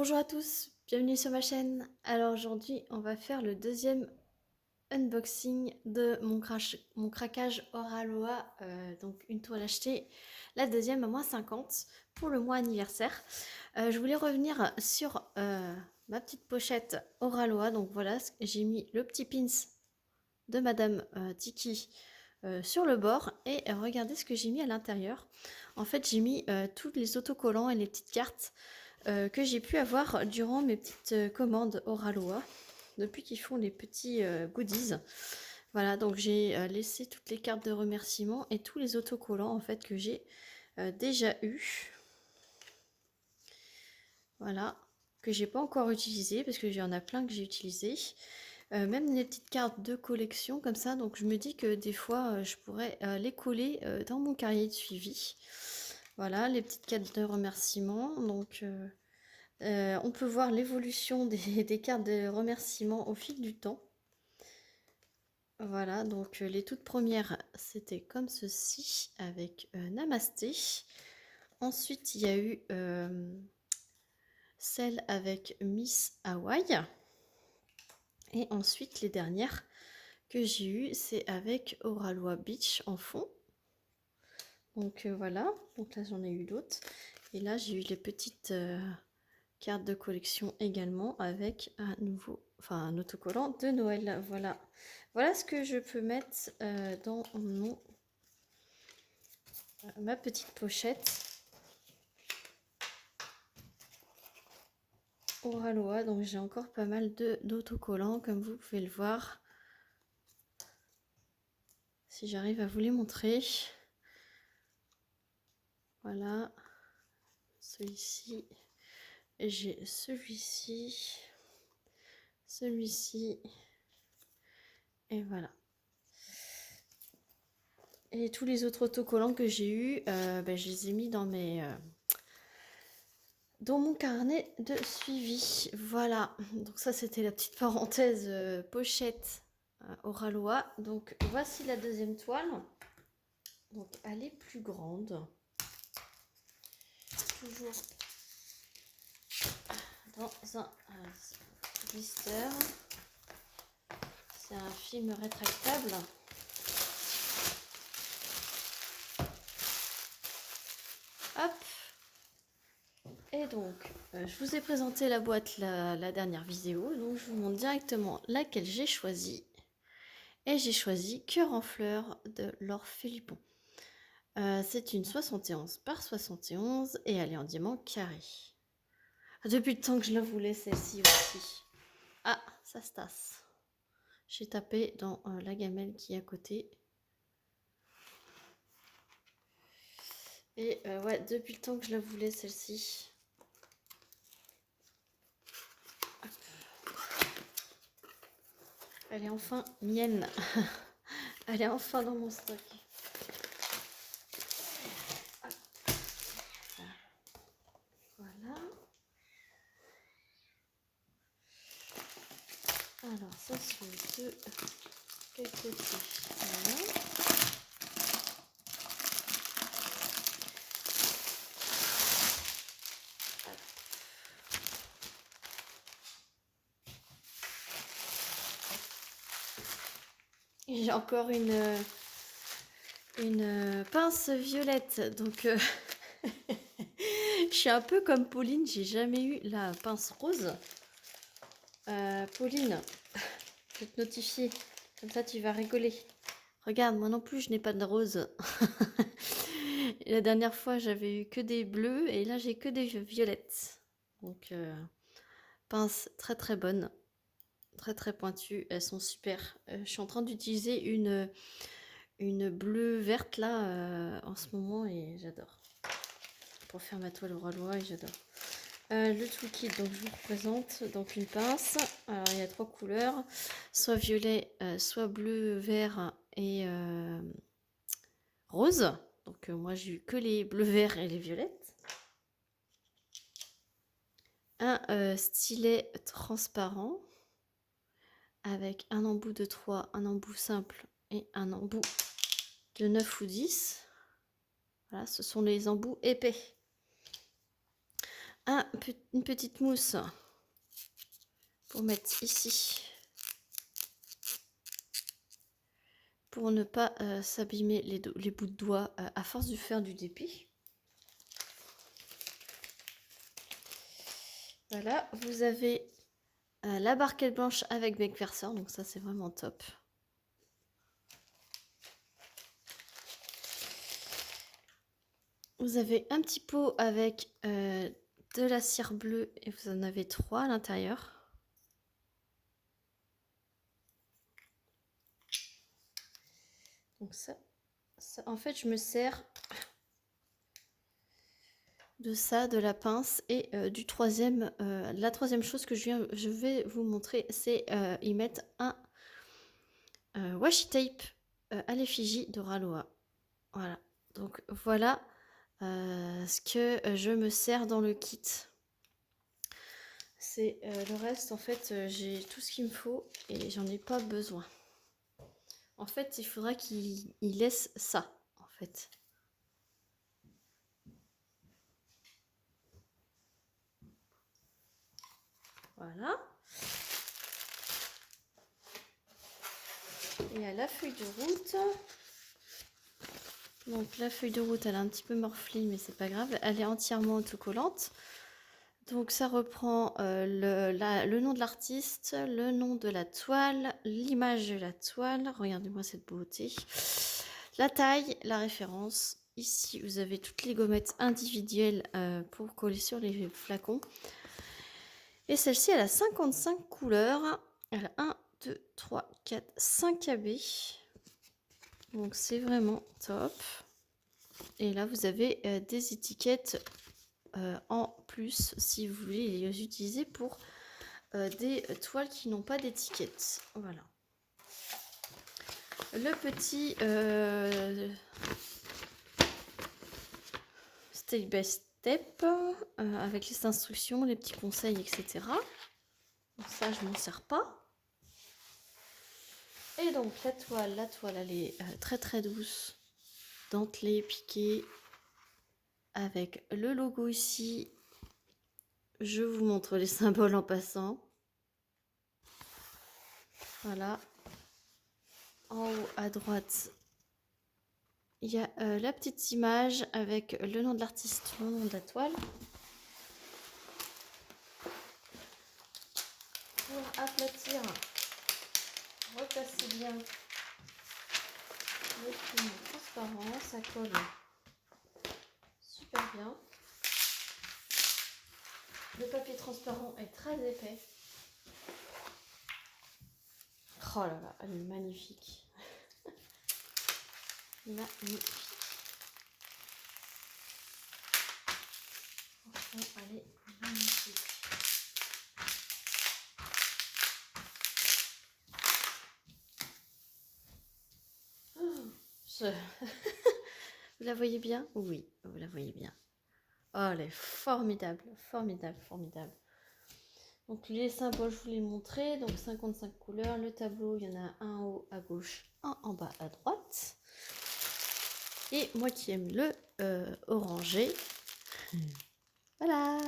Bonjour à tous, bienvenue sur ma chaîne. Alors aujourd'hui, on va faire le deuxième unboxing de mon craquage Oraloa. Donc une toile achetée, la deuxième à moins 50 pour le mois anniversaire. Je voulais revenir sur ma petite pochette Oraloa. Donc voilà, j'ai mis le petit pins de Madame Tiki sur le bord et regardez ce que j'ai mis à l'intérieur. En fait, j'ai mis tous les autocollants et les petites cartes que j'ai pu avoir durant mes petites commandes Oraloa, depuis qu'ils font les petits goodies. Voilà, donc j'ai laissé toutes les cartes de remerciement et tous les autocollants en fait que j'ai déjà eu. Voilà, que j'ai pas encore utilisé parce que j'en a plein que j'ai utilisé. Même les petites cartes de collection comme ça, donc je me dis que des fois je pourrais les coller dans mon carnet de suivi. Voilà, les petites cartes de remerciement. Donc on peut voir l'évolution des cartes de remerciement au fil du temps. Voilà, donc les toutes premières, c'était comme ceci, avec Namasté. Ensuite, il y a eu celle avec Miss Hawaii. Et ensuite, les dernières que j'ai eues, c'est avec Oraloa Beach en fond. Donc voilà, donc là j'en ai eu d'autres. Et là, j'ai eu les petites carte de collection également avec un nouveau, enfin un autocollant de Noël. Voilà, voilà ce que je peux mettre dans ma petite pochette Oraloa. Donc j'ai encore pas mal d'autocollants comme vous pouvez le voir. Si j'arrive à vous les montrer. Voilà, celui-ci, j'ai celui-ci, celui-ci, et voilà. Et tous les autres autocollants que j'ai eu, je les ai mis dans dans mon carnet de suivi. Voilà, donc ça c'était la petite parenthèse pochette Oraloa. Donc voici la deuxième toile. Donc elle est plus grande. Toujours dans un blister. C'est un film rétractable. Hop. Et donc, je vous ai présenté la boîte la dernière vidéo. Donc, je vous montre directement laquelle j'ai choisi. Et j'ai choisi Cœur en fleurs de Laure Philippon. C'est une 71 par 71 et elle est en diamant carré. Depuis le temps que je la voulais, celle-ci aussi. Ah, ça se tasse. J'ai tapé dans la gamelle qui est à côté. Et ouais, depuis le temps que je la voulais, celle-ci. Elle est enfin mienne. Elle est enfin dans mon stock. Voilà. Alors, ça c'est de quel côté? Voilà. J'ai encore une pince violette, donc je suis un peu comme Pauline, j'ai jamais eu la pince rose. Pauline, je vais te notifier, comme ça tu vas rigoler. Regarde, moi non plus je n'ai pas de rose. La dernière fois j'avais eu que des bleus et là j'ai que des violettes. Donc pince très très bonne, très très pointue, elles sont super. Je suis en train d'utiliser une bleue verte là en ce moment et j'adore. Pour faire ma toile Oraloa et j'adore. Le toolkit, donc je vous représente donc une pince. Alors il y a 3 couleurs, soit violet, soit bleu, vert et rose. Donc moi j'ai eu que les bleus, verts et les violettes. Un stylet transparent avec un embout de 3, un embout simple et un embout de 9 ou 10. Voilà, ce sont les embouts épais. une petite mousse pour mettre ici. Pour ne pas s'abîmer les bouts de doigts à force de faire du dépit. Voilà, vous avez la barquette blanche avec bec verseur, donc ça c'est vraiment top. Vous avez un petit pot avec de la cire bleue et vous en avez 3 à l'intérieur. Donc ça, en fait, je me sers de ça, de la pince et du troisième. La troisième chose que je vais vous montrer, c'est y mettre un washi tape à l'effigie de Raloa. Voilà. Donc voilà ce que je me sers dans le kit. C'est le reste, en fait, j'ai tout ce qu'il me faut et j'en ai pas besoin. En fait, il faudra qu'il laisse ça, en fait. Voilà. Et à la feuille de route. Donc la feuille de route, elle est un petit peu morflée, mais c'est pas grave. Elle est entièrement autocollante. Donc ça reprend le nom de l'artiste, le nom de la toile, l'image de la toile. Regardez-moi cette beauté. La taille, la référence. Ici, vous avez toutes les gommettes individuelles pour coller sur les flacons. Et celle-ci, elle a 55 couleurs. Elle a 1, 2, 3, 4, 5 AB. Donc c'est vraiment top. Et là, vous avez des étiquettes en plus si vous voulez les utiliser pour des toiles qui n'ont pas d'étiquette. Voilà. Le petit step by step avec les instructions, les petits conseils, etc. Donc ça, je m'en sers pas. Et donc la toile, elle est très très douce, dentelée, piquée, avec le logo ici. Je vous montre les symboles en passant. Voilà. En haut à droite, il y a la petite image avec le nom de l'artiste, le nom de la toile. Pour aplatir, replacer bien le film transparent, ça colle super bien. Le papier transparent est très épais. Oh là là, elle est magnifique. Magnifique. Franchement, elle est magnifique. Oh, vous la voyez bien? Oui, vous la voyez bien. Oh, elle est formidable, formidable, formidable. Donc les symboles, je vous les ai montrés. Donc 55 couleurs. Le tableau, il y en a un en haut à gauche, un en bas à droite. Et moi qui aime le orangé, voilà.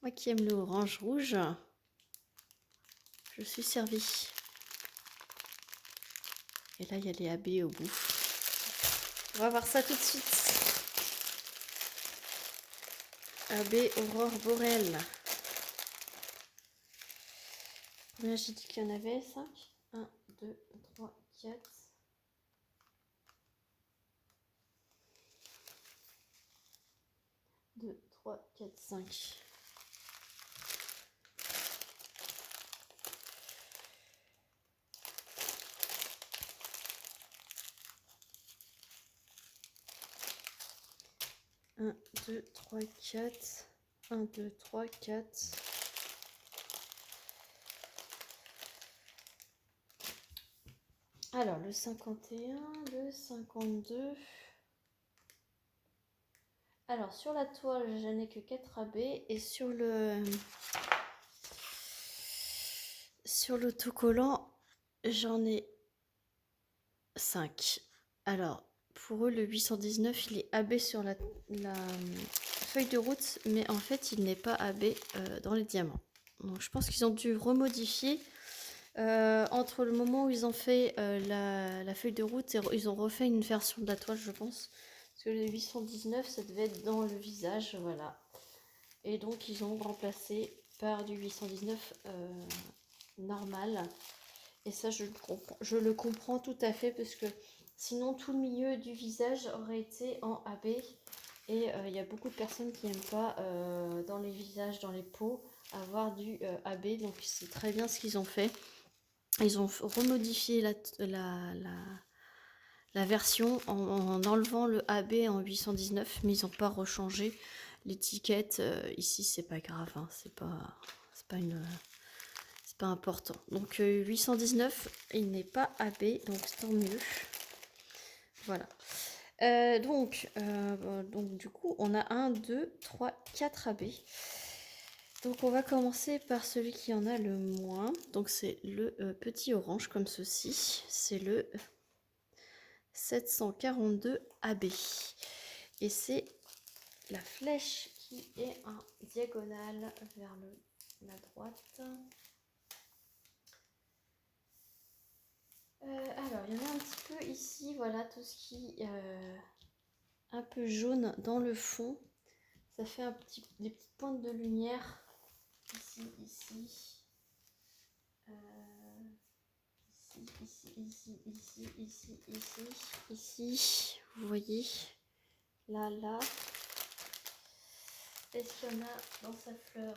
Moi qui aime le orange rouge, je suis servie. Et là, il y a les AB au bout. On va voir ça tout de suite. AB Aurore Borel. Combien j'ai dit qu'il y en avait? 5. 1, 2, 3, 4. 2, 3, 4, 5. Un, 2, 3, 4. 1, 2, 3, 4. Alors, le 51, le 52. Alors, sur la toile, je n'ai que 4 AB. Et sur l'autocollant, j'en ai 5. Alors, pour eux, le 819, il est AB sur la feuille de route, mais en fait, il n'est pas AB dans les diamants. Donc, je pense qu'ils ont dû remodifier entre le moment où ils ont fait la feuille de route et ils ont refait une version de la toile, je pense. Parce que le 819, ça devait être dans le visage, voilà. Et donc, ils ont remplacé par du 819 normal. Et ça, je le comprends tout à fait parce que sinon, tout le milieu du visage aurait été en AB. Et il y a beaucoup de personnes qui n'aiment pas dans les visages, dans les peaux, avoir du AB. Donc, c'est très bien ce qu'ils ont fait. Ils ont remodifié la version en enlevant le AB en 819, mais ils n'ont pas rechangé l'étiquette. Ici, c'est pas grave, hein, c'est pas important. Donc 819, il n'est pas AB, donc tant mieux. Voilà. Donc du coup, on a 1, 2, 3, 4 AB. Donc on va commencer par celui qui en a le moins. Donc c'est le petit orange comme ceci. C'est le 742 AB. Et c'est la flèche qui est en diagonale vers la droite. Alors, il y en a un petit peu ici, voilà, tout ce qui est un peu jaune dans le fond. Ça fait des petites pointes de lumière. Ici, ici. Ici. Vous voyez. Là. Est-ce qu'il y en a dans sa fleur?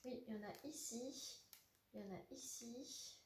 Oui, il y en a ici. Il y en a ici.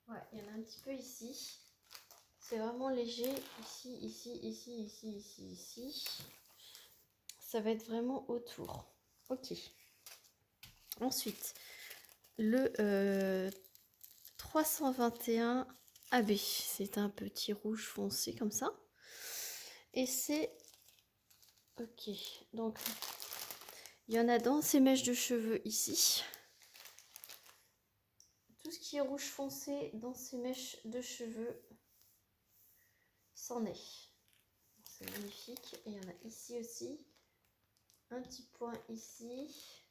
Ouais, il y en a un petit peu ici. C'est vraiment léger. Ici. Ça va être vraiment autour. Ok. Ensuite, le 321 AB. C'est un petit rouge foncé comme ça. Et c'est... Ok. Donc, il y en a dans ces mèches de cheveux ici. Tout ce qui est rouge foncé dans ces mèches de cheveux, c'en est. C'est magnifique. Et il y en a ici aussi. Un petit point ici.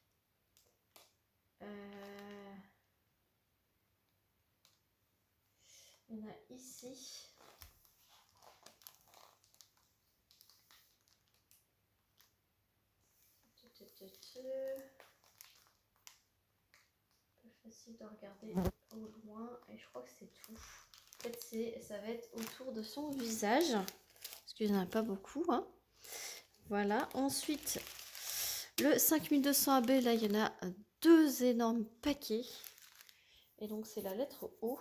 Il y en a ici. Pas facile de regarder au loin. Et je crois que c'est tout. En fait, ça va être autour de son visage. Parce qu'il n'y en a pas beaucoup. Hein. Voilà. Ensuite, le 5200 AB, là, il y en a 2 énormes paquets. Et donc, c'est la lettre O.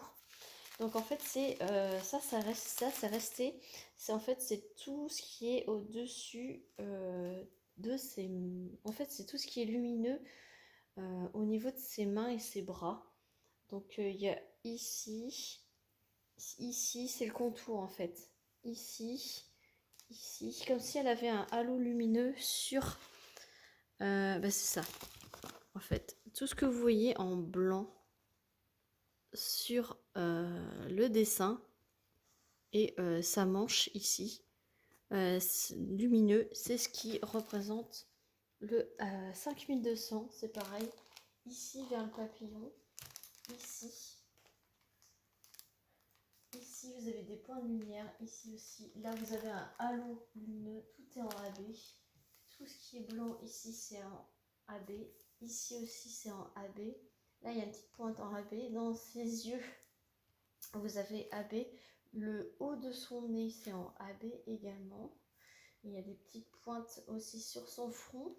Donc, en fait, c'est c'est resté. C'est tout ce qui est au-dessus de ces... En fait, c'est tout ce qui est lumineux au niveau de ses mains et ses bras. Donc, il y a ici, c'est le contour, en fait. Ici, comme si elle avait un halo lumineux sur... c'est ça, en fait. Tout ce que vous voyez en blanc sur le dessin et sa manche ici, lumineux, c'est ce qui représente le 5200. C'est pareil, ici vers le papillon, ici vous avez des points de lumière, ici aussi, là vous avez un halo lumineux, tout est en AB, tout ce qui est blanc ici c'est en AB, ici aussi c'est en AB, là il y a une petite pointe en AB, dans ses yeux vous avez AB, le haut de son nez c'est en AB également, il y a des petites pointes aussi sur son front,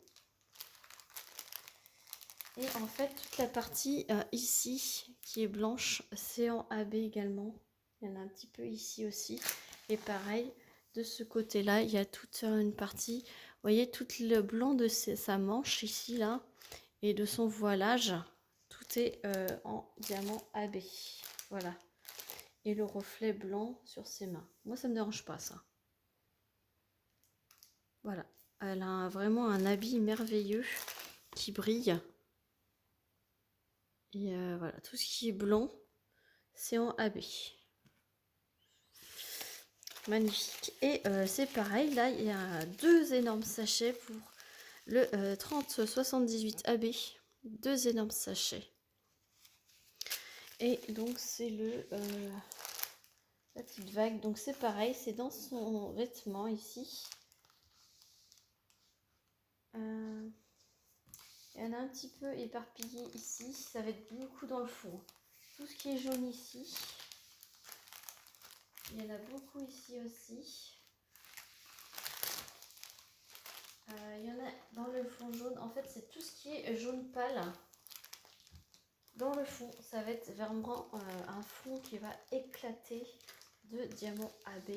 et en fait toute la partie ici qui est blanche c'est en AB également. Il y en a un petit peu ici aussi. Et pareil, de ce côté-là, il y a toute une partie. Vous voyez, tout le blanc de sa manche ici, là, et de son voilage. Tout est en diamant AB. Voilà. Et le reflet blanc sur ses mains. Moi, ça ne me dérange pas, ça. Voilà. Elle a vraiment un habit merveilleux qui brille. Et voilà, tout ce qui est blanc, c'est en AB. Magnifique. Et c'est pareil, là, il y a 2 énormes sachets pour le 3078 AB. 2 énormes sachets. Et donc, c'est la petite vague. Donc, c'est pareil, c'est dans son vêtement ici. Il y en a un petit peu éparpillé ici. Ça va être beaucoup dans le fond. Tout ce qui est jaune ici. Il y en a beaucoup ici aussi. Il y en a dans le fond jaune. En fait, c'est tout ce qui est jaune pâle. Dans le fond, ça va être vraiment un fond qui va éclater de diamants AB.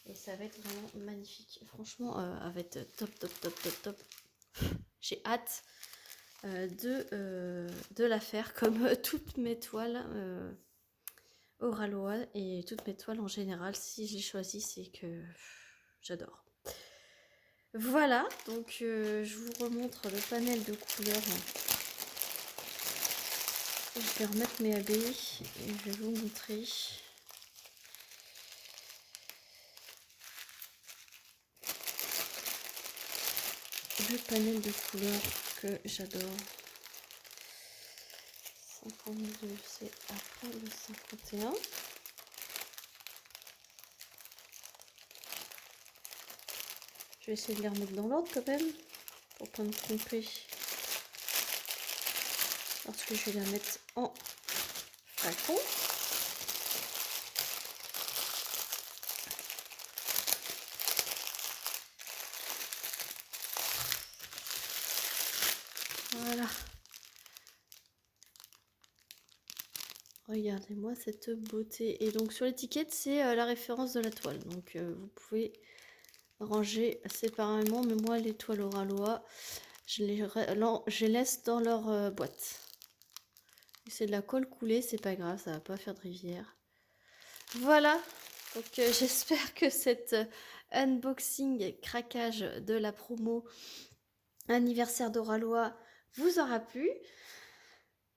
Et ça va être vraiment magnifique. Franchement, elle va être top, top, top, top, top. J'ai hâte de la faire comme toutes mes toiles Oraloa et toutes mes toiles en général. Si je les choisis, c'est que j'adore. Voilà, donc je vous remontre le panel de couleurs. Je vais remettre mes AB et je vais vous montrer. Le panel de couleurs que j'adore. 52, c'est après le 51. Je vais essayer de les remettre dans l'ordre quand même, pour pas me tromper. Parce que je vais la mettre en flacon. Voilà. Regardez-moi cette beauté. Et donc sur l'étiquette, c'est la référence de la toile. Donc vous pouvez ranger séparément. Mais moi, les toiles Oraloa, je les laisse dans leur boîte. C'est de la colle coulée, c'est pas grave, ça va pas faire de rivière. Voilà. Donc j'espère que cet unboxing craquage de la promo anniversaire d'Oraloa vous aura plu.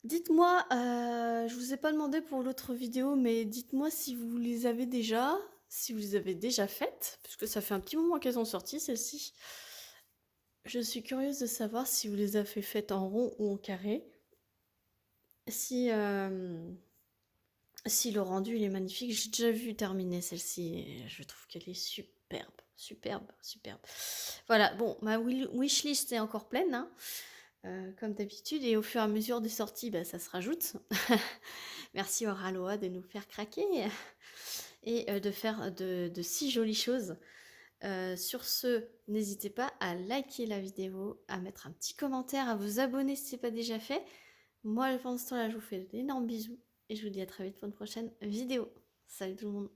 Dites-moi, je vous ai pas demandé pour l'autre vidéo, mais dites-moi si vous les avez déjà, si vous les avez déjà faites, puisque ça fait un petit moment qu'elles sont sorties, celles-ci. Je suis curieuse de savoir si vous les avez faites en rond ou en carré. Si le rendu il est magnifique, j'ai déjà vu terminer celle-ci et je trouve qu'elle est superbe, superbe, superbe. Voilà, bon, ma wishlist est encore pleine, hein. Comme d'habitude, et au fur et à mesure des sorties, bah, ça se rajoute. Merci Oraloa de nous faire craquer et de faire de si jolies choses. Sur ce, n'hésitez pas à liker la vidéo, à mettre un petit commentaire, à vous abonner si ce n'est pas déjà fait. Moi, pendant ce temps-là, je vous fais d'énormes bisous et je vous dis à très vite pour une prochaine vidéo. Salut tout le monde!